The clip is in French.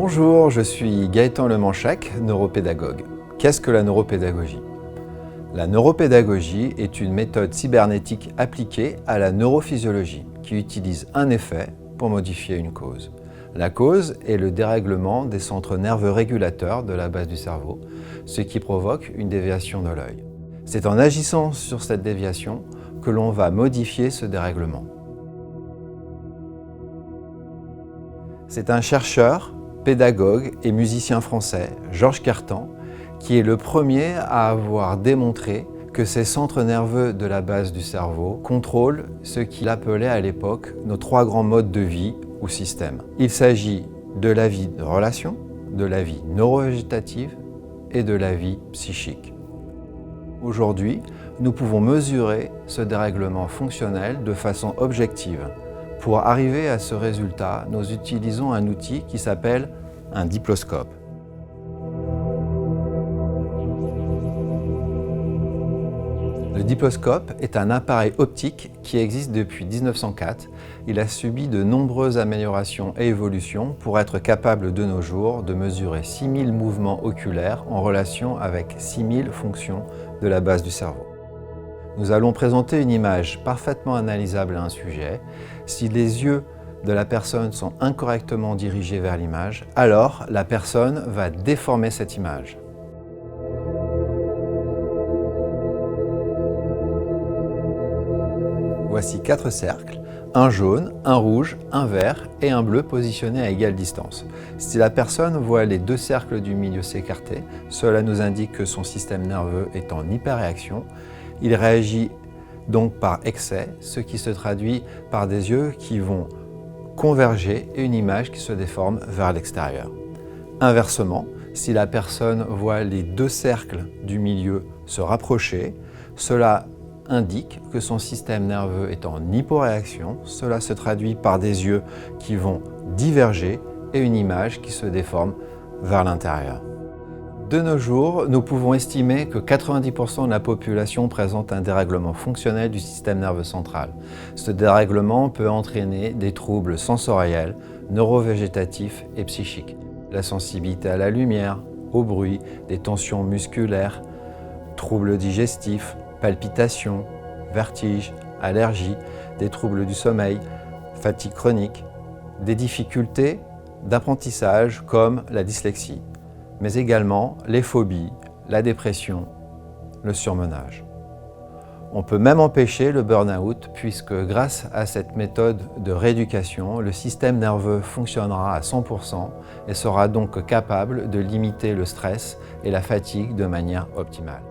Bonjour, je suis Gaëtan Lemanchac, neuropédagogue. Qu'est-ce que la neuropédagogie? La neuropédagogie est une méthode cybernétique appliquée à la neurophysiologie qui utilise un effet pour modifier une cause. La cause est le dérèglement des centres nerveux régulateurs de la base du cerveau, ce qui provoque une déviation de l'œil. C'est en agissant sur cette déviation que l'on va modifier ce dérèglement. C'est un chercheur, pédagogue et musicien français, Georges Kertan, qui est le premier à avoir démontré que ces centres nerveux de la base du cerveau contrôlent ce qu'il appelait à l'époque nos trois grands modes de vie ou systèmes. Il s'agit de la vie de relation, de la vie neurovégétative et de la vie psychique. Aujourd'hui, nous pouvons mesurer ce dérèglement fonctionnel de façon objective. Pour arriver à ce résultat, nous utilisons un outil qui s'appelle un diploscope. Le diploscope est un appareil optique qui existe depuis 1904. Il a subi de nombreuses améliorations et évolutions pour être capable de nos jours de mesurer 6000 mouvements oculaires en relation avec 6000 fonctions de la base du cerveau. Nous allons présenter une image parfaitement analysable à un sujet. Si les yeux de la personne sont incorrectement dirigés vers l'image, alors la personne va déformer cette image. Voici 4 cercles, un jaune, un rouge, un vert et un bleu positionnés à égale distance. Si la personne voit les 2 cercles du milieu s'écarter, cela nous indique que son système nerveux est en hyperréaction. Il réagit donc par excès, ce qui se traduit par des yeux qui vont converger et une image qui se déforme vers l'extérieur. Inversement, si la personne voit les 2 cercles du milieu se rapprocher, cela indique que son système nerveux est en hyporéaction. Cela se traduit par des yeux qui vont diverger et une image qui se déforme vers l'intérieur. De nos jours, nous pouvons estimer que 90% de la population présente un dérèglement fonctionnel du système nerveux central. Ce dérèglement peut entraîner des troubles sensoriels, neurovégétatifs et psychiques. La sensibilité à la lumière, au bruit, des tensions musculaires, troubles digestifs, palpitations, vertiges, allergies, des troubles du sommeil, fatigue chronique, des difficultés d'apprentissage comme la dyslexie, mais également les phobies, la dépression, le surmenage. On peut même empêcher le burn-out puisque grâce à cette méthode de rééducation, le système nerveux fonctionnera à 100% et sera donc capable de limiter le stress et la fatigue de manière optimale.